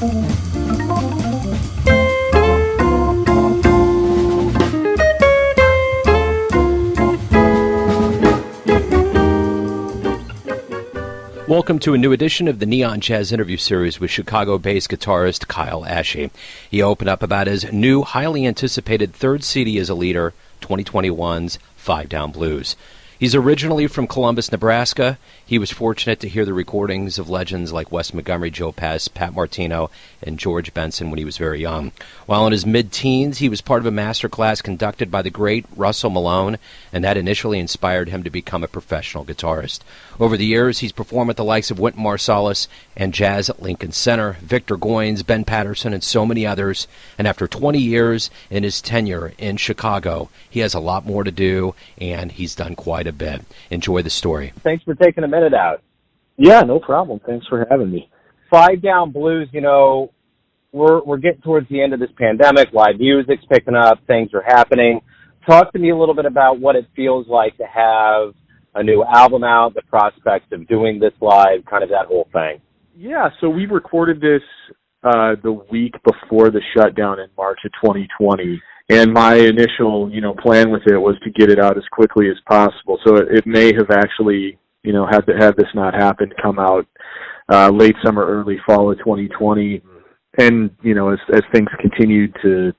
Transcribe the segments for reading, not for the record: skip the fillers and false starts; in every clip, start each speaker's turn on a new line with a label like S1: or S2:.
S1: Welcome to a new edition of the Neon Jazz interview series with Chicago-based guitarist Kyle Asche. He opened up about his new, highly anticipated third CD as a leader, 2021's Five Down Blues. He's originally from Columbus, Nebraska. He was fortunate to hear the recordings of legends like Wes Montgomery, Joe Pass, Pat Martino, and George Benson when he was very young. While in his mid-teens, he was part of a master class conducted by the great Russell Malone, and that initially inspired him to become a professional guitarist. Over the years, he's performed with the likes of Wynton Marsalis and Jazz at Lincoln Center, Victor Goines, Ben Paterson, and so many others. And after 20 years in his tenure in Chicago, he has a lot more to do, and he's done quite a bit. Enjoy the story.
S2: Thanks for taking a minute out.
S3: Yeah, no problem. Thanks for having me.
S2: Five Down Blues, you know, we're getting towards the end of this pandemic. Live music's picking up. Things are happening. Talk to me a little bit about what it feels like to have a new album out, the prospects of doing this live, kind of that whole thing.
S3: Yeah, so we recorded this the week before the shutdown in March of 2020. And my initial, plan with it was to get it out as quickly as possible. So it may have actually, had this not happened, come out late summer, early fall of 2020. And, as things continued to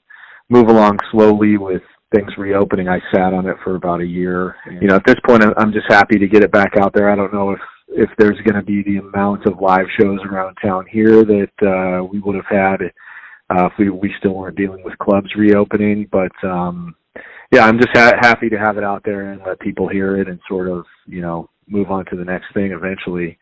S3: move along slowly with things reopening, I sat on it for about a year. At this point, I'm just happy to get it back out there. I don't know if there's going to be the amount of live shows around town here that we would have had if we still weren't dealing with clubs reopening. But, I'm just happy to have it out there and let people hear it and sort of, move on to the next thing eventually.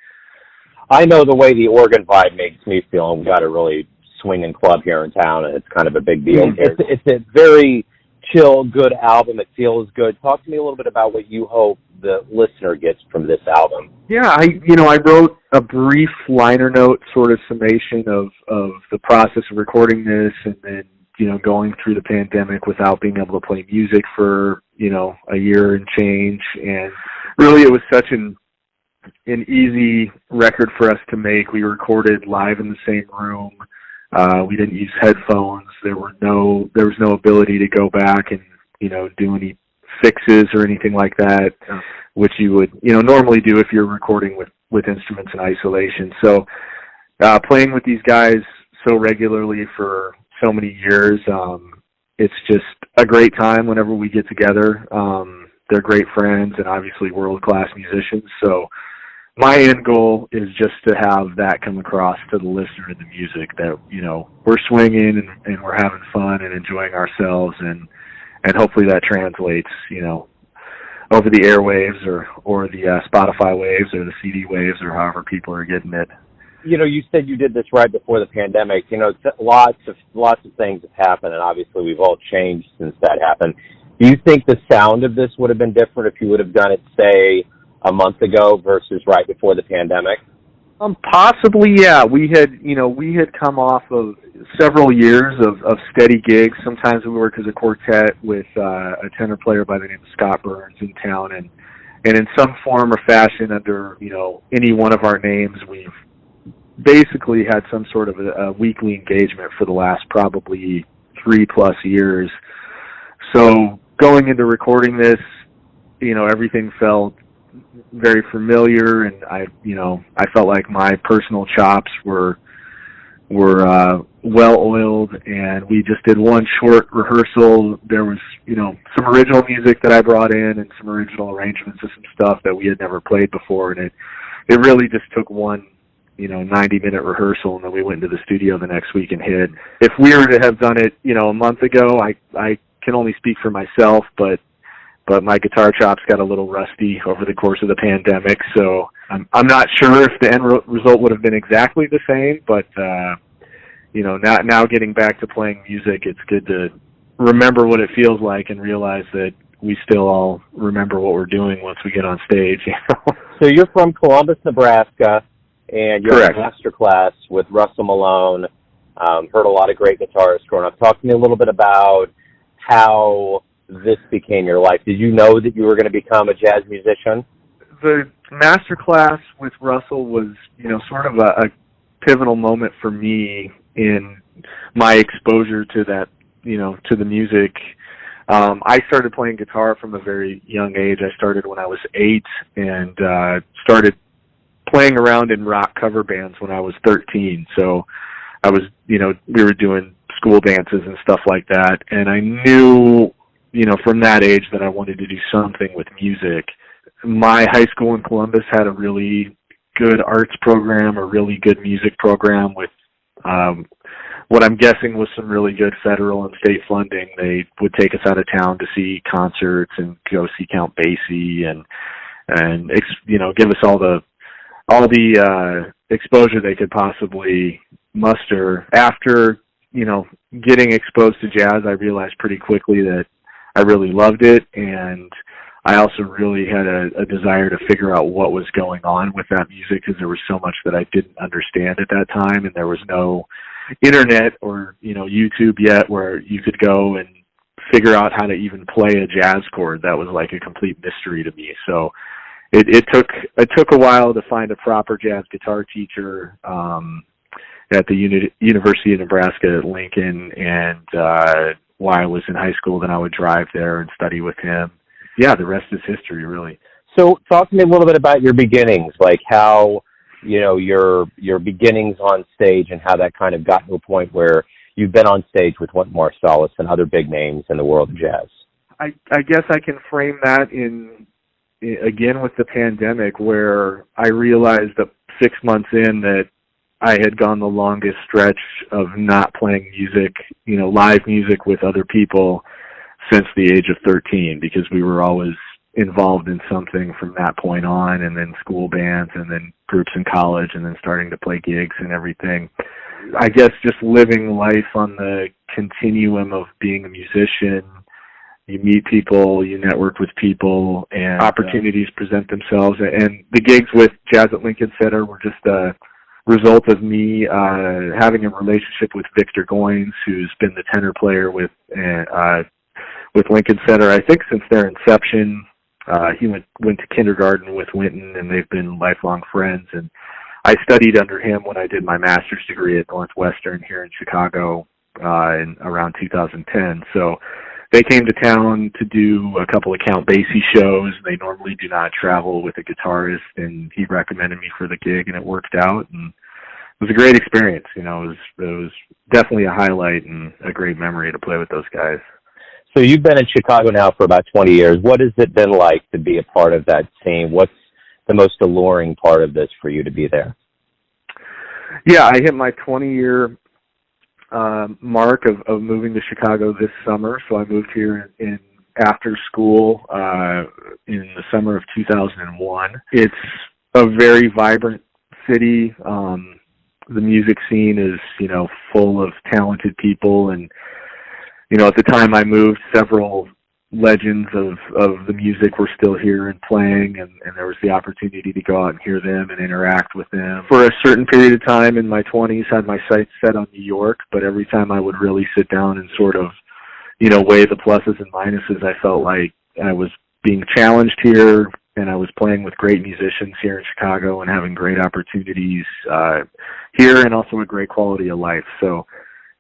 S2: I know the way the organ vibe makes me feel, and we got a really swinging club here in town, and it's kind of a big deal.
S3: Mm-hmm.
S2: It's a very chill, good album. It feels good. Talk to me a little bit about what you hope the listener gets from this album.
S3: Yeah, I wrote a brief liner note sort of summation of the process of recording this, and then, going through the pandemic without being able to play music for, a year and change. And really it was such an easy record for us to make. We recorded live in the same room. We didn't use headphones. There was no ability to go back and, do any fixes or anything like that, which you would, normally do if you're recording with instruments in isolation. So, playing with these guys so regularly for so many years, it's just a great time whenever we get together. They're great friends and obviously world-class musicians. So my end goal is just to have that come across to the listener in the music, that, we're swinging and we're having fun and enjoying ourselves, and hopefully that translates, over the airwaves or the Spotify waves or the CD waves or however people are getting it.
S2: You said you did this right before the pandemic. Lots of things have happened, and obviously we've all changed since that happened. Do you think the sound of this would have been different if you would have done it, say, a month ago versus right before the pandemic?
S3: Possibly, yeah. We had come off of several years of steady gigs. Sometimes we worked as a quartet with a tenor player by the name of Scott Burns in town, and in some form or fashion under, any one of our names, we've basically had some sort of a weekly engagement for the last probably 3+ years. So going into recording this, everything felt very familiar, and I felt like my personal chops were well oiled, and we just did one short rehearsal. There was, some original music that I brought in and some original arrangements of some stuff that we had never played before, and it really just took one 90-minute rehearsal, and then we went into the studio the next week and hit. If we were to have done it, a month ago, I can only speak for myself, but my guitar chops got a little rusty over the course of the pandemic, so I'm not sure if the end result would have been exactly the same, but now getting back to playing music, it's good to remember what it feels like and realize that we still all remember what we're doing once we get on stage.
S2: So you're from Columbus, Nebraska, and you're
S3: Correct.
S2: in a master class with Russell Malone. Heard a lot of great guitarists growing up. Talk to me a little bit about how this became your life. Did you know that you were going to become a jazz musician?
S3: The master class with Russell was, sort of a pivotal moment for me in my exposure to that, to the music. I started playing guitar from a very young age. I started when I was 8 and started playing around in rock cover bands when I was 13. So I was, we were doing school dances and stuff like that. And I knew, from that age that I wanted to do something with music. My high school in Columbus had a really good arts program, a really good music program with what I'm guessing was some really good federal and state funding. They would take us out of town to see concerts and go see Count Basie and give us all the exposure they could possibly muster. After, getting exposed to jazz, I realized pretty quickly that I really loved it, and I also really had a desire to figure out what was going on with that music, because there was so much that I didn't understand at that time, and there was no internet or, YouTube yet where you could go and figure out how to even play a jazz chord. That was like a complete mystery to me. So it took a while to find a proper jazz guitar teacher at the University of Nebraska at Lincoln, and while I was in high school, then I would drive there and study with him. Yeah, the rest is history, really.
S2: So talk to me a little bit about your beginnings, like how, your beginnings on stage and how that kind of got to a point where you've been on stage with Wynton Marsalis and other big names in the world of jazz.
S3: I guess I can frame that again with the pandemic, where I realized that 6 months in that I had gone the longest stretch of not playing music, live music with other people since the age of 13, because we were always involved in something from that point on, and then school bands, and then groups in college, and then starting to play gigs and everything. I guess just living life on the continuum of being a musician. You meet people, you network with people, and opportunities present themselves. And the gigs with Jazz at Lincoln Center were just a result of me having a relationship with Victor Goines, who's been the tenor player with Lincoln Center, I think, since their inception. He went to kindergarten with Wynton, and they've been lifelong friends. And I studied under him when I did my master's degree at Northwestern here in Chicago in around 2010. So they came to town to do a couple of Count Basie shows. They normally do not travel with a guitarist, and he recommended me for the gig, and it worked out. And it was a great experience. It was definitely a highlight and a great memory to play with those guys.
S2: So you've been in Chicago now for about 20 years. What has it been like to be a part of that scene? What's the most alluring part of this for you to be there?
S3: Yeah, I hit my 20-year mark of moving to Chicago this summer. So I moved here in after school in the summer of 2001. It's a very vibrant city. The music scene is, full of talented people, and at the time I moved, several legends of the music were still here and playing, and there was the opportunity to go out and hear them and interact with them. For a certain period of time in my 20s, had my sights set on New York, but every time I would really sit down and sort of, weigh the pluses and minuses, I felt like I was being challenged here, and I was playing with great musicians here in Chicago and having great opportunities here, and also a great quality of life. So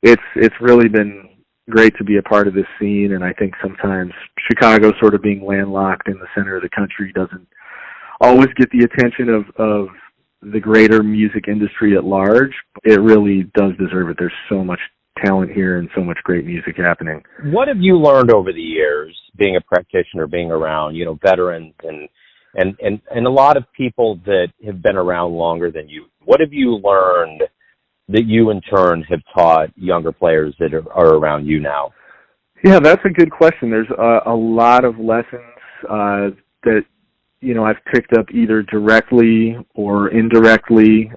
S3: it's really been great to be a part of this scene, and I think sometimes Chicago sort of being landlocked in the center of the country doesn't always get the attention of the greater music industry at large. It really does deserve it. There's so much talent here and so much great music happening.
S2: What have you learned over the years, being a practitioner, being around, veterans and a lot of people that have been around longer than you? What have you learned that you in turn have taught younger players that are around you now?
S3: Yeah, that's a good question. There's a lot of lessons that, I've picked up either directly or indirectly,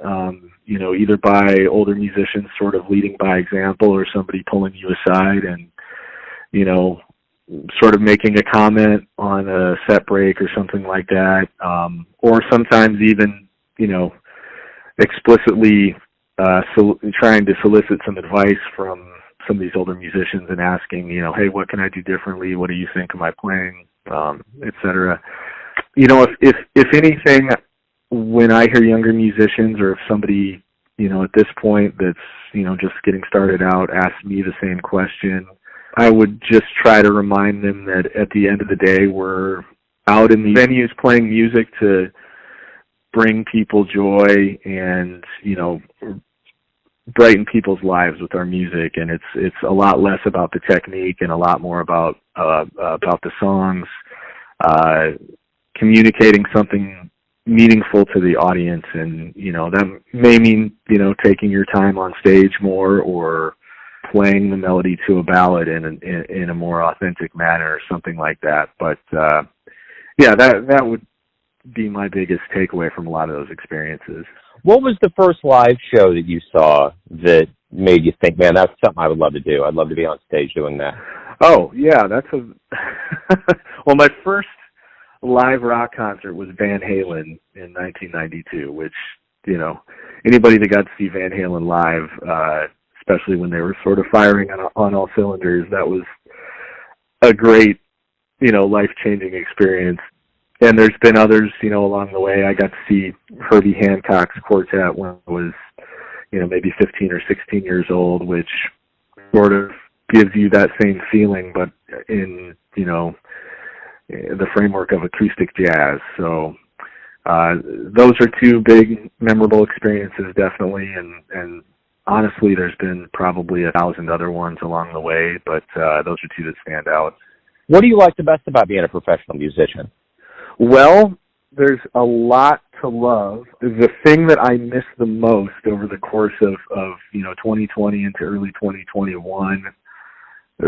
S3: either by older musicians sort of leading by example, or somebody pulling you aside and, sort of making a comment on a set break or something like that. Or sometimes even, explicitly trying to solicit some advice from some of these older musicians and asking, hey, what can I do differently? What do you think of my playing, et cetera. If anything, when I hear younger musicians, or if somebody at this point that's, just getting started out ask me the same question, I would just try to remind them that at the end of the day, we're out in the venues playing music to bring people joy and, brighten people's lives with our music. And it's a lot less about the technique and a lot more about the songs, communicating something meaningful to the audience. And, that may mean, taking your time on stage more or playing the melody to a ballad in a more authentic manner or something like that. But, that would be my biggest takeaway from a lot of those experiences.
S2: What was the first live show that you saw that made you think, man, that's something I would love to do? I'd love to be on stage doing that.
S3: Oh, yeah, that's well, my first live rock concert was Van Halen in 1992, which, anybody that got to see Van Halen live, especially when they were sort of firing on all cylinders, that was a great, life-changing experience. And there's been others, along the way. I got to see Herbie Hancock's quartet when I was, maybe 15 or 16 years old, which sort of gives you that same feeling, but in, the framework of acoustic jazz. So those are two big, memorable experiences, definitely. And honestly, there's been probably 1,000 other ones along the way, but those are two that stand out.
S2: What do you like the best about being a professional musician?
S3: Well, there's a lot to love. The thing that I miss the most over the course of 2020 into early 2021,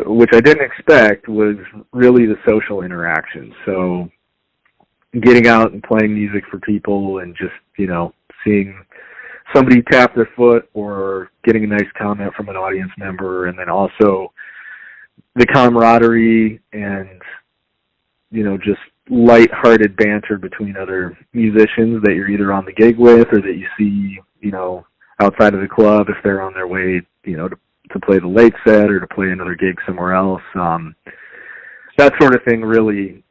S3: which I didn't expect, was really the social interaction. So getting out and playing music for people and just, seeing somebody tap their foot or getting a nice comment from an audience member, and then also the camaraderie and, just light-hearted banter between other musicians that you're either on the gig with or that you see, outside of the club if they're on their way, to play the late set or to play another gig somewhere else. That sort of thing really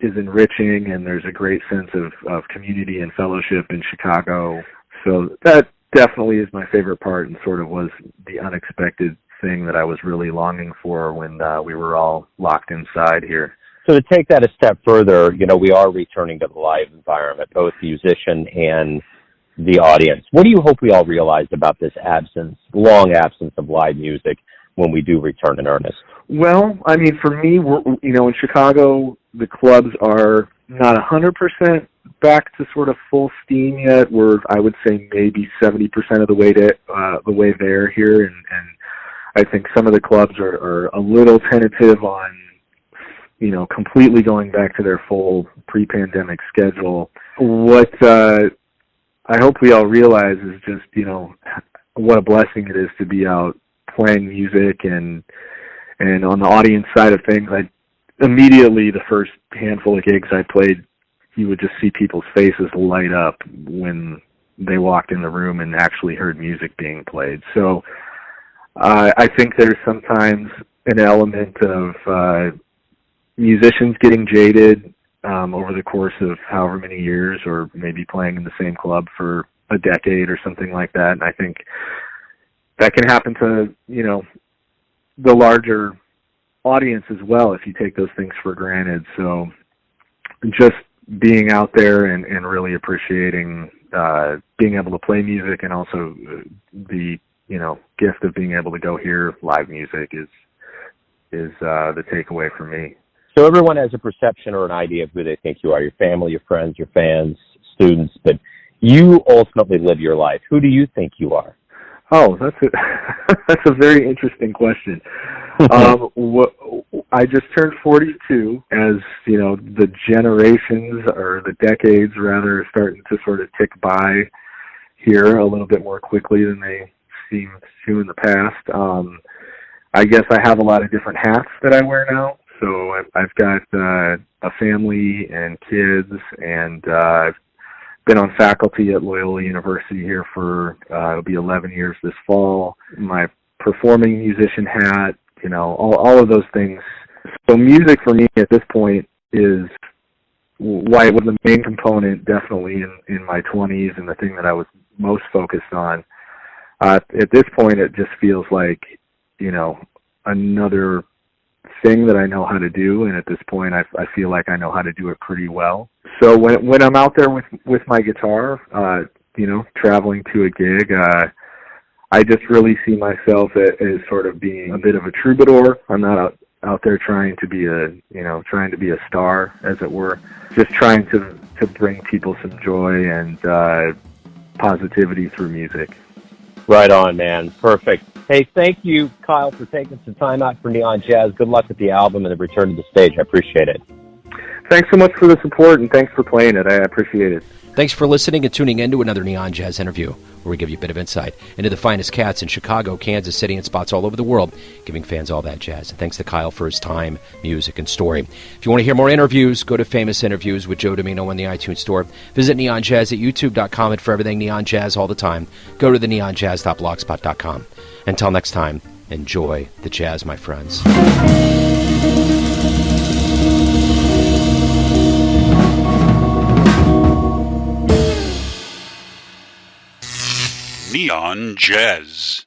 S3: is enriching, and there's a great sense of community and fellowship in Chicago. So that definitely is my favorite part, and sort of was the unexpected thing that I was really longing for when we were all locked inside here.
S2: So to take that a step further, we are returning to the live environment, both musician and the audience. What do you hope we all realize about this long absence of live music when we do return in earnest?
S3: Well, I mean, for me, in Chicago, the clubs are not 100% back to sort of full steam yet. We're, I would say, maybe 70% of the way there here, and I think some of the clubs are a little tentative on, completely going back to their full pre-pandemic schedule. What I hope we all realize is just, what a blessing it is to be out playing music, and on the audience side of things, immediately the first handful of gigs I played, you would just see people's faces light up when they walked in the room and actually heard music being played. So I think there's sometimes an element of musicians getting jaded over the course of however many years, or maybe playing in the same club for a decade or something like that. And I think that can happen to, the larger audience as well if you take those things for granted. So just being out there and really appreciating being able to play music, and also the, gift of being able to go hear live music is the takeaway for me.
S2: So everyone has a perception or an idea of who they think you are, your family, your friends, your fans, students, but you ultimately live your life. Who do you think you are?
S3: Oh, that's a very interesting question. I just turned 42, as, the generations, or the decades rather, are starting to sort of tick by here a little bit more quickly than they seem to in the past. I guess I have a lot of different hats that I wear now. So I've got a family and kids, and I've been on faculty at Loyola University here for, it'll be 11 years this fall. My performing musician hat, all of those things. So music for me at this point is why it was the main component, definitely in my 20s, and the thing that I was most focused on. At this point, it just feels like, another thing that I know how to do, and at this point, I feel like I know how to do it pretty well. So when I'm out there with my guitar, traveling to a gig, I just really see myself as sort of being a bit of a troubadour. I'm not out there trying to be a star, as it were. Just trying to bring people some joy and positivity through music.
S2: Right on, man. Perfect. Hey, thank you, Kyle, for taking some time out for Neon Jazz. Good luck with the album and the return to the stage. I appreciate it.
S3: Thanks so much for the support, and thanks for playing it. I appreciate it.
S1: Thanks for listening and tuning in to another Neon Jazz interview, where we give you a bit of insight into the finest cats in Chicago, Kansas City, and spots all over the world, giving fans all that jazz. And thanks to Kyle for his time, music, and story. If you want to hear more interviews, go to Famous Interviews with Joe Domino in the iTunes Store. Visit Neon Jazz at youtube.com, and for everything Neon Jazz all the time, go to the neonjazz.blogspot.com. Until next time, enjoy the jazz, my friends.
S4: Neon Jazz.